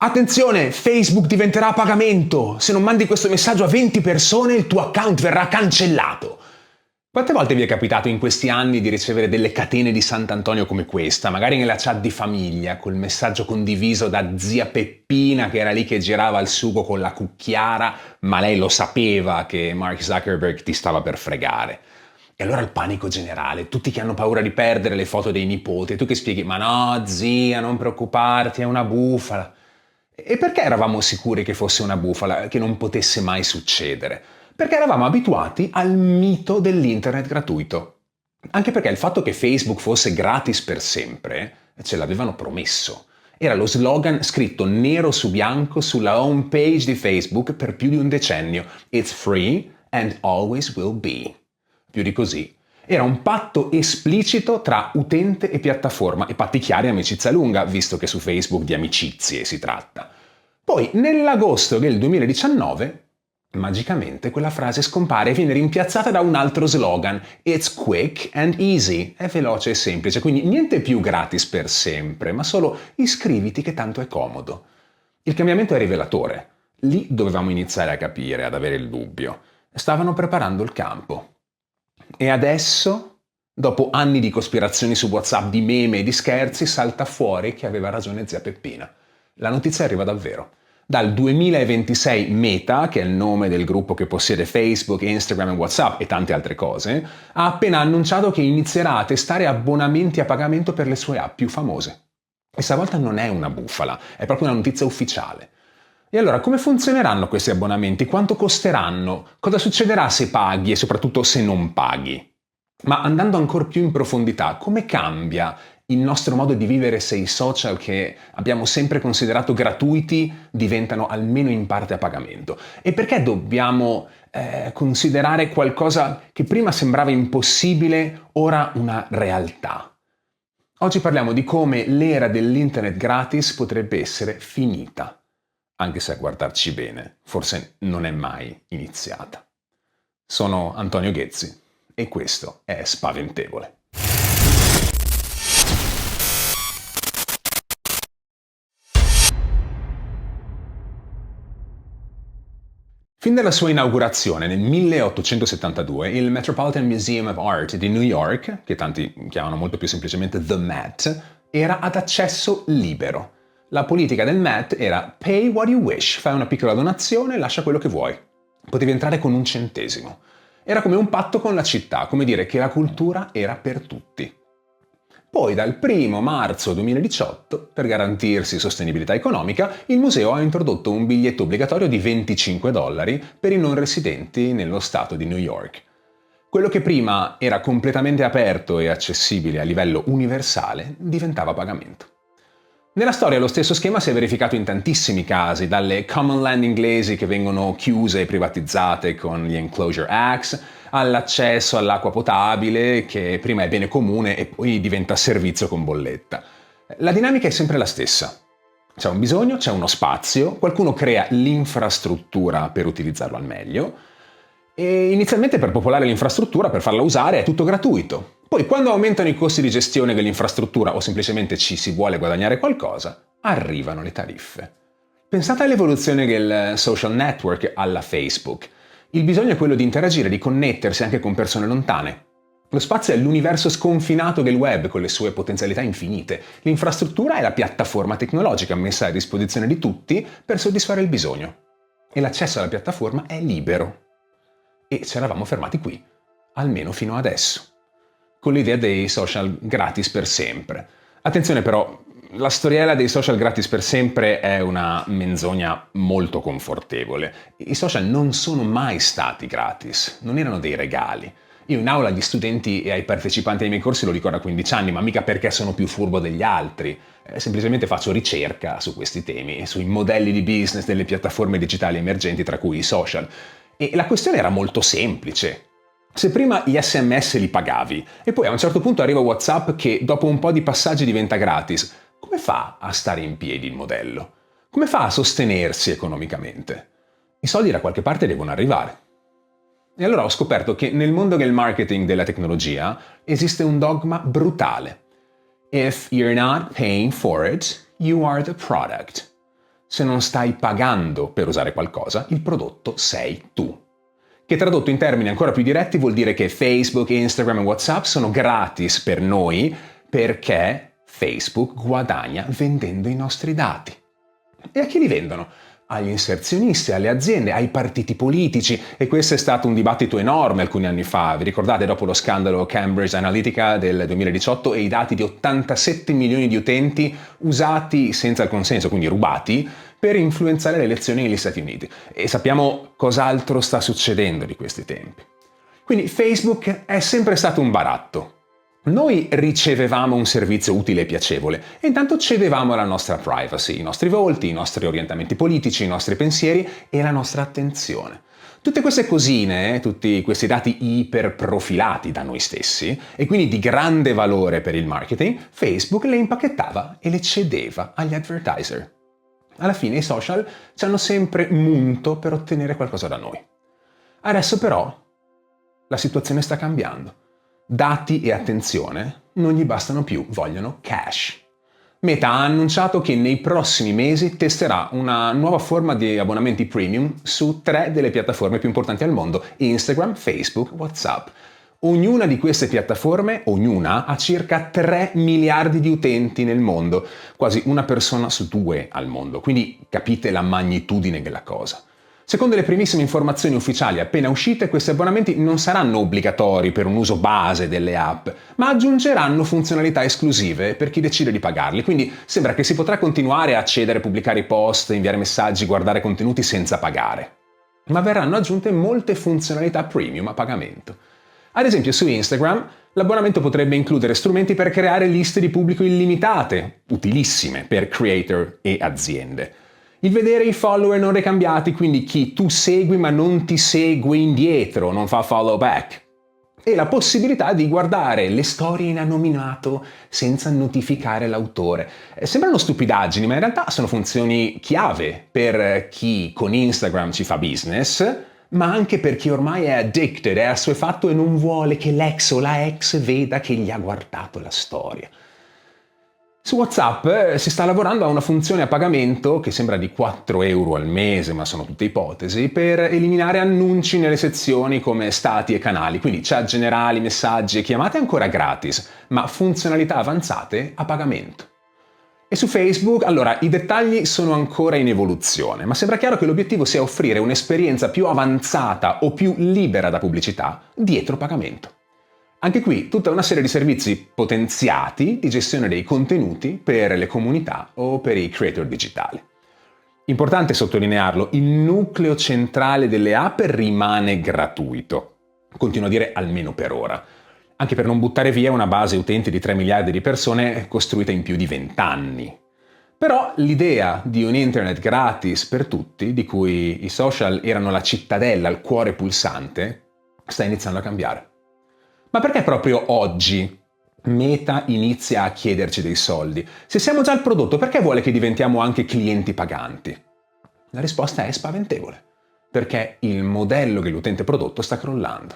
Attenzione, Facebook diventerà a pagamento! Se non mandi questo messaggio a 20 persone, il tuo account verrà cancellato! Quante volte vi è capitato in questi anni di ricevere delle catene di Sant'Antonio come questa, magari nella chat di famiglia, col messaggio condiviso da zia Peppina che era lì che girava il sugo con la cucchiara, ma lei lo sapeva che Mark Zuckerberg ti stava per fregare. E allora il panico generale, tutti che hanno paura di perdere le foto dei nipoti, e tu che spieghi, ma no zia, non preoccuparti, è una bufala. E perché eravamo sicuri che fosse una bufala, che non potesse mai succedere? Perché eravamo abituati al mito dell'internet gratuito. Anche perché il fatto che Facebook fosse gratis per sempre ce l'avevano promesso. Era lo slogan scritto nero su bianco sulla home page di Facebook per più di un decennio. It's free and always will be. Più di così. Era un patto esplicito tra utente e piattaforma, e patti chiari e amicizia lunga, visto che su Facebook di amicizie si tratta. Poi, nell'agosto del 2019, magicamente quella frase scompare e viene rimpiazzata da un altro slogan. It's quick and easy. È veloce e semplice, quindi niente più gratis per sempre, ma solo iscriviti che tanto è comodo. Il cambiamento è rivelatore. Lì dovevamo iniziare a capire, ad avere il dubbio. Stavano preparando il campo. E adesso, dopo anni di cospirazioni su WhatsApp, di meme e di scherzi, salta fuori che aveva ragione zia Peppina. La notizia arriva davvero. Dal 2026 Meta, che è il nome del gruppo che possiede Facebook, Instagram e WhatsApp e tante altre cose, ha appena annunciato che inizierà a testare abbonamenti a pagamento per le sue app più famose. E stavolta non è una bufala, è proprio una notizia ufficiale. E allora, come funzioneranno questi abbonamenti? Quanto costeranno? Cosa succederà se paghi e soprattutto se non paghi? Ma andando ancora più in profondità, come cambia il nostro modo di vivere se i social che abbiamo sempre considerato gratuiti diventano almeno in parte a pagamento? E perché dobbiamo considerare qualcosa che prima sembrava impossibile, ora una realtà? Oggi parliamo di come l'era dell'internet gratis potrebbe essere finita. Anche se a guardarci bene, forse non è mai iniziata. Sono Antonio Ghezzi e questo è Spaventevole. Fin dalla sua inaugurazione nel 1872, il Metropolitan Museum of Art di New York, che tanti chiamano molto più semplicemente The Met, era ad accesso libero. La politica del Met era pay what you wish, fai una piccola donazione e lascia quello che vuoi. Potevi entrare con 1 centesimo. Era come un patto con la città, come dire che la cultura era per tutti. Poi dal 1 marzo 2018, per garantirsi sostenibilità economica, il museo ha introdotto un biglietto obbligatorio di $25 per i non residenti nello stato di New York. Quello che prima era completamente aperto e accessibile a livello universale diventava a pagamento. Nella storia lo stesso schema si è verificato in tantissimi casi, dalle common land inglesi che vengono chiuse e privatizzate con gli Enclosure Acts, all'accesso all'acqua potabile che prima è bene comune e poi diventa servizio con bolletta. La dinamica è sempre la stessa. C'è un bisogno, c'è uno spazio, qualcuno crea l'infrastruttura per utilizzarlo al meglio e inizialmente per popolare l'infrastruttura, per farla usare, è tutto gratuito. Poi, quando aumentano i costi di gestione dell'infrastruttura o semplicemente ci si vuole guadagnare qualcosa, arrivano le tariffe. Pensate all'evoluzione del social network alla Facebook. Il bisogno è quello di interagire, di connettersi anche con persone lontane. Lo spazio è l'universo sconfinato del web con le sue potenzialità infinite. L'infrastruttura è la piattaforma tecnologica messa a disposizione di tutti per soddisfare il bisogno. E l'accesso alla piattaforma è libero. E ci eravamo fermati qui, almeno fino adesso, con l'idea dei social gratis per sempre. Attenzione però, la storiella dei social gratis per sempre è una menzogna molto confortevole. I social non sono mai stati gratis, non erano dei regali. Io in aula agli studenti e ai partecipanti ai miei corsi lo dico da 15 anni, ma mica perché sono più furbo degli altri. Semplicemente faccio ricerca su questi temi e sui modelli di business delle piattaforme digitali emergenti, tra cui i social. E la questione era molto semplice. Se prima gli SMS li pagavi e poi a un certo punto arriva WhatsApp che dopo un po' di passaggi diventa gratis, come fa a stare in piedi il modello? Come fa a sostenersi economicamente? I soldi da qualche parte devono arrivare. E allora ho scoperto che nel mondo del marketing della tecnologia esiste un dogma brutale. If you're not paying for it, you are the product. Se non stai pagando per usare qualcosa, il prodotto sei tu. Che tradotto in termini ancora più diretti vuol dire che Facebook, Instagram e WhatsApp sono gratis per noi perché Facebook guadagna vendendo i nostri dati. E a chi li vendono? Agli inserzionisti, alle aziende, ai partiti politici, e questo è stato un dibattito enorme alcuni anni fa. Vi ricordate dopo lo scandalo Cambridge Analytica del 2018 e i dati di 87 milioni di utenti usati senza il consenso, quindi rubati, per influenzare le elezioni negli Stati Uniti. E sappiamo cos'altro sta succedendo di questi tempi. Quindi Facebook è sempre stato un baratto. Noi ricevevamo un servizio utile e piacevole e intanto cedevamo la nostra privacy, i nostri volti, i nostri orientamenti politici, i nostri pensieri e la nostra attenzione. Tutte queste cosine, tutti questi dati iperprofilati da noi stessi e quindi di grande valore per il marketing, Facebook le impacchettava e le cedeva agli advertiser. Alla fine i social ci hanno sempre munto per ottenere qualcosa da noi. Adesso però la situazione sta cambiando. Dati e attenzione non gli bastano più, vogliono cash. Meta ha annunciato che nei prossimi mesi testerà una nuova forma di abbonamenti premium su 3 delle piattaforme più importanti al mondo: Instagram, Facebook, WhatsApp. Ognuna di queste piattaforme, ha circa 3 miliardi di utenti nel mondo, quasi una persona su 2 al mondo, quindi capite la magnitudine della cosa. Secondo le primissime informazioni ufficiali appena uscite, questi abbonamenti non saranno obbligatori per un uso base delle app, ma aggiungeranno funzionalità esclusive per chi decide di pagarli, quindi sembra che si potrà continuare a accedere, pubblicare post, inviare messaggi, guardare contenuti senza pagare. Ma verranno aggiunte molte funzionalità premium a pagamento. Ad esempio su Instagram, l'abbonamento potrebbe includere strumenti per creare liste di pubblico illimitate, utilissime per creator e aziende. Il vedere i follower non ricambiati, quindi chi tu segui ma non ti segue indietro, non fa follow back. E la possibilità di guardare le storie in anonimato senza notificare l'autore. Sembrano stupidaggini, ma in realtà sono funzioni chiave per chi con Instagram ci fa business, ma anche per chi ormai è addicted, è assuefatto e non vuole che l'ex o la ex veda che gli ha guardato la storia. Su WhatsApp si sta lavorando a una funzione a pagamento che sembra di 4 euro al mese, ma sono tutte ipotesi, per eliminare annunci nelle sezioni come stati e canali, quindi chat generali, messaggi e chiamate ancora gratis, ma funzionalità avanzate a pagamento. E su Facebook, allora, i dettagli sono ancora in evoluzione, ma sembra chiaro che l'obiettivo sia offrire un'esperienza più avanzata o più libera da pubblicità dietro pagamento. Anche qui tutta una serie di servizi potenziati di gestione dei contenuti per le comunità o per i creator digitali. Importante sottolinearlo, il nucleo centrale delle app rimane gratuito. Continuo a dire almeno per ora. Anche per non buttare via una base utenti di 3 miliardi di persone costruita in più di 20 anni. Però l'idea di un internet gratis per tutti, di cui i social erano la cittadella, il cuore pulsante, sta iniziando a cambiare. Ma perché proprio oggi Meta inizia a chiederci dei soldi? Se siamo già il prodotto, perché vuole che diventiamo anche clienti paganti? La risposta è spaventevole, perché il modello che l'utente prodotto sta crollando.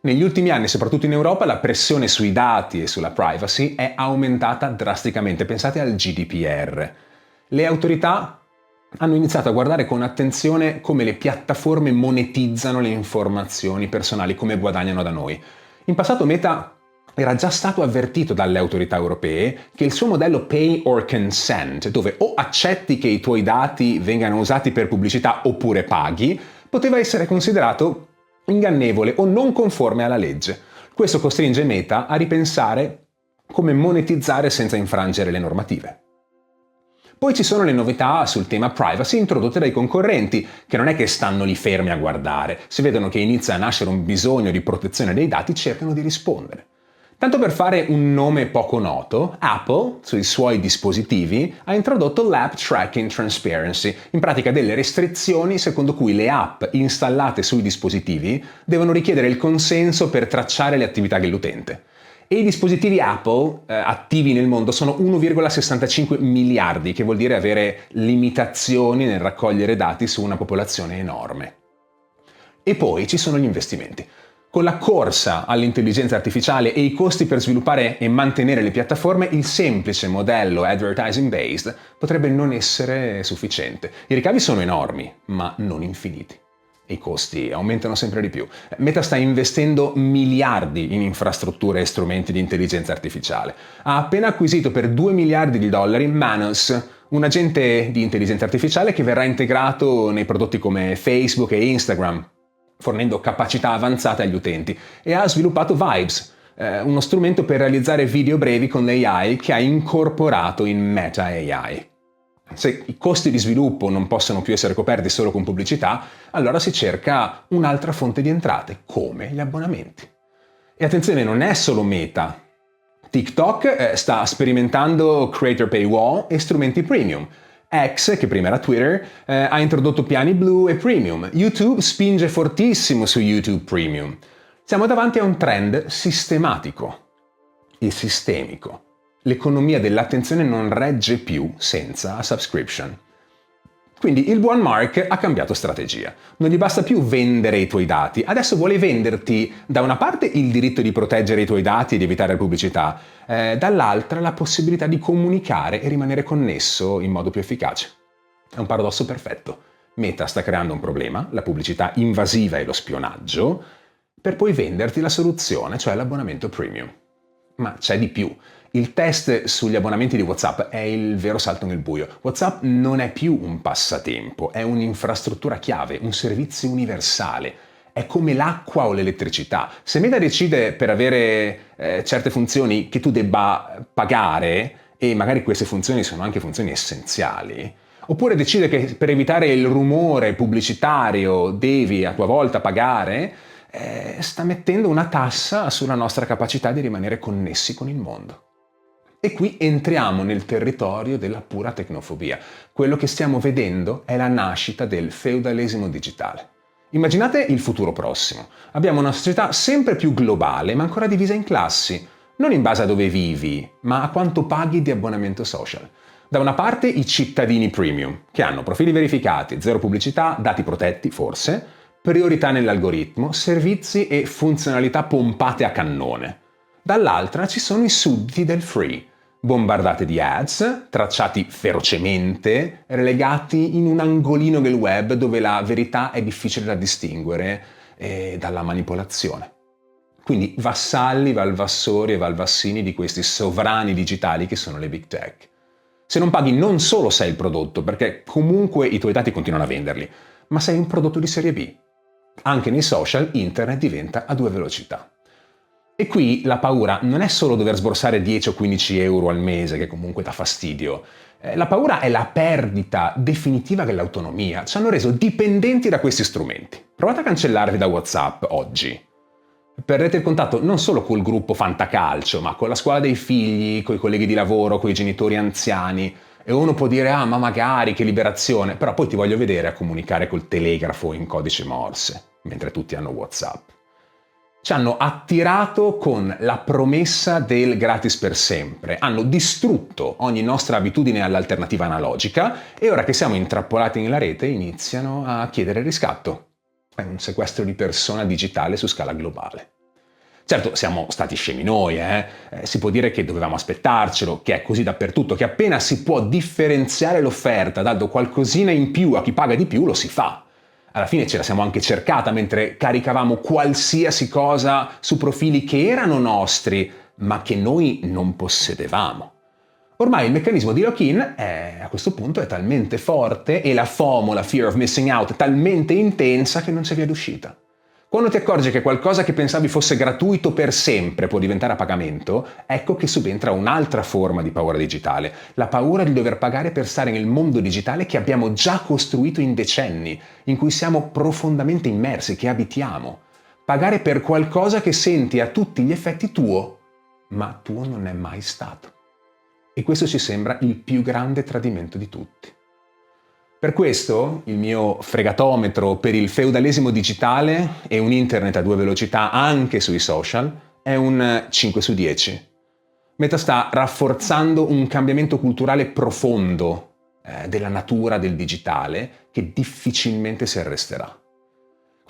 Negli ultimi anni, soprattutto in Europa, la pressione sui dati e sulla privacy è aumentata drasticamente. Pensate al GDPR. Le autorità hanno iniziato a guardare con attenzione come le piattaforme monetizzano le informazioni personali, come guadagnano da noi. In passato Meta era già stato avvertito dalle autorità europee che il suo modello Pay or Consent, dove o accetti che i tuoi dati vengano usati per pubblicità oppure paghi, poteva essere considerato ingannevole o non conforme alla legge. Questo costringe Meta a ripensare come monetizzare senza infrangere le normative. Poi ci sono le novità sul tema privacy introdotte dai concorrenti, che non è che stanno lì fermi a guardare. Se vedono che inizia a nascere un bisogno di protezione dei dati, cercano di rispondere. Tanto per fare un nome poco noto, Apple, sui suoi dispositivi, ha introdotto l'App Tracking Transparency, in pratica delle restrizioni secondo cui le app installate sui dispositivi devono richiedere il consenso per tracciare le attività dell'utente. E i dispositivi Apple attivi nel mondo sono 1,65 miliardi, che vuol dire avere limitazioni nel raccogliere dati su una popolazione enorme. E poi ci sono gli investimenti. Con la corsa all'intelligenza artificiale e i costi per sviluppare e mantenere le piattaforme, il semplice modello advertising based potrebbe non essere sufficiente. I ricavi sono enormi, ma non infiniti. E i costi aumentano sempre di più. Meta sta investendo miliardi in infrastrutture e strumenti di intelligenza artificiale. Ha appena acquisito per 2 miliardi di dollari Manus, un agente di intelligenza artificiale che verrà integrato nei prodotti come Facebook e Instagram, fornendo capacità avanzate agli utenti, e ha sviluppato Vibes, uno strumento per realizzare video brevi con l'AI che ha incorporato in Meta AI. Se i costi di sviluppo non possono più essere coperti solo con pubblicità, allora si cerca un'altra fonte di entrate, come gli abbonamenti. E attenzione, non è solo Meta. TikTok sta sperimentando Creator Paywall e strumenti premium. X, che prima era Twitter, ha introdotto piani blu e premium. YouTube spinge fortissimo su YouTube Premium. Siamo davanti a un trend sistematico e sistemico. L'economia dell'attenzione non regge più senza subscription. Quindi il buon Mark ha cambiato strategia. Non gli basta più vendere i tuoi dati, adesso vuole venderti da una parte il diritto di proteggere i tuoi dati e di evitare pubblicità, dall'altra la possibilità di comunicare e rimanere connesso in modo più efficace. È un paradosso perfetto. Meta sta creando un problema, la pubblicità invasiva e lo spionaggio, per poi venderti la soluzione, cioè l'abbonamento premium. Ma c'è di più. Il test sugli abbonamenti di WhatsApp è il vero salto nel buio. WhatsApp non è più un passatempo, è un'infrastruttura chiave, un servizio universale. È come l'acqua o l'elettricità. Se Meta decide per avere certe funzioni che tu debba pagare, e magari queste funzioni sono anche funzioni essenziali, oppure decide che per evitare il rumore pubblicitario devi a tua volta pagare, sta mettendo una tassa sulla nostra capacità di rimanere connessi con il mondo. E qui entriamo nel territorio della pura tecnofobia. Quello che stiamo vedendo è la nascita del feudalesimo digitale. Immaginate il futuro prossimo. Abbiamo una società sempre più globale, ma ancora divisa in classi, non in base a dove vivi, ma a quanto paghi di abbonamento social. Da una parte i cittadini premium, che hanno profili verificati, zero pubblicità, dati protetti, forse, priorità nell'algoritmo, servizi e funzionalità pompate a cannone. Dall'altra ci sono i sudditi del free, bombardate di ads, tracciati ferocemente, relegati in un angolino del web dove la verità è difficile da distinguere dalla manipolazione. Quindi vassalli, valvassori e valvassini di questi sovrani digitali che sono le big tech. Se non paghi non solo sei il prodotto, perché comunque i tuoi dati continuano a venderli, ma sei un prodotto di serie B. Anche nei social internet diventa a due velocità. E qui la paura non è solo dover sborsare 10 o 15 euro al mese, che comunque dà fastidio. La paura è la perdita definitiva dell'autonomia. Ci hanno reso dipendenti da questi strumenti. Provate a cancellarvi da WhatsApp oggi. Perdete il contatto non solo col gruppo fantacalcio, ma con la scuola dei figli, coi colleghi di lavoro, coi genitori anziani. E uno può dire, ma magari, che liberazione, però poi ti voglio vedere a comunicare col telegrafo in codice Morse, mentre tutti hanno WhatsApp. Ci hanno attirato con la promessa del gratis per sempre, hanno distrutto ogni nostra abitudine all'alternativa analogica e ora che siamo intrappolati nella rete iniziano a chiedere riscatto. È un sequestro di persona digitale su scala globale. Certo, siamo stati scemi noi, si può dire che dovevamo aspettarcelo, che è così dappertutto, che appena si può differenziare l'offerta dando qualcosina in più a chi paga di più, lo si fa. Alla fine ce la siamo anche cercata mentre caricavamo qualsiasi cosa su profili che erano nostri, ma che noi non possedevamo. Ormai il meccanismo di lock-in a questo punto è talmente forte e la FOMO, la fear of missing out, talmente intensa che non c'è via d'uscita. Quando ti accorgi che qualcosa che pensavi fosse gratuito per sempre può diventare a pagamento, ecco che subentra un'altra forma di paura digitale, la paura di dover pagare per stare nel mondo digitale che abbiamo già costruito in decenni, in cui siamo profondamente immersi, che abitiamo. Pagare per qualcosa che senti a tutti gli effetti tuo, ma tuo non è mai stato. E questo ci sembra il più grande tradimento di tutti. Per questo il mio fregatometro per il feudalesimo digitale e un internet a due velocità anche sui social è un 5 su 10. Meta sta rafforzando un cambiamento culturale profondo della natura del digitale che difficilmente si arresterà.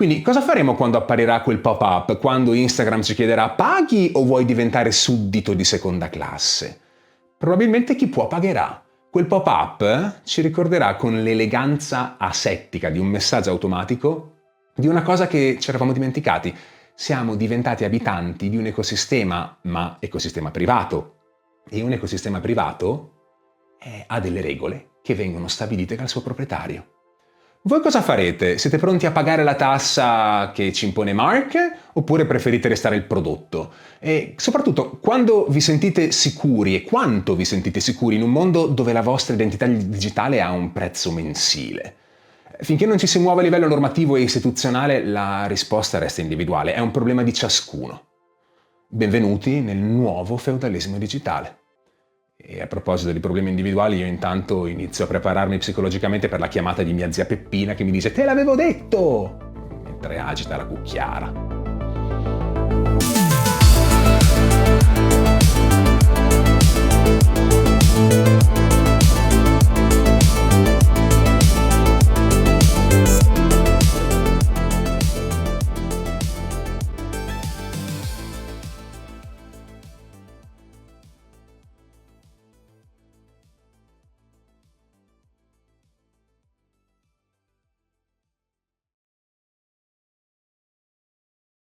Quindi cosa faremo quando apparirà quel pop-up? Quando Instagram ci chiederà paghi o vuoi diventare suddito di seconda classe? Probabilmente chi può pagherà. Quel pop-up ci ricorderà con l'eleganza asettica di un messaggio automatico di una cosa che ci eravamo dimenticati. Siamo diventati abitanti di un ecosistema, ma ecosistema privato. E un ecosistema privato ha delle regole che vengono stabilite dal suo proprietario. Voi cosa farete? Siete pronti a pagare la tassa che ci impone Mark oppure preferite restare il prodotto? E soprattutto, quando vi sentite sicuri e quanto vi sentite sicuri in un mondo dove la vostra identità digitale ha un prezzo mensile? Finché non ci si muove a livello normativo e istituzionale, la risposta resta individuale, è un problema di ciascuno. Benvenuti nel nuovo feudalesimo digitale. E a proposito di problemi individuali, io intanto inizio a prepararmi psicologicamente per la chiamata di mia zia Peppina che mi dice «Te l'avevo detto!» mentre agita la cucchiara.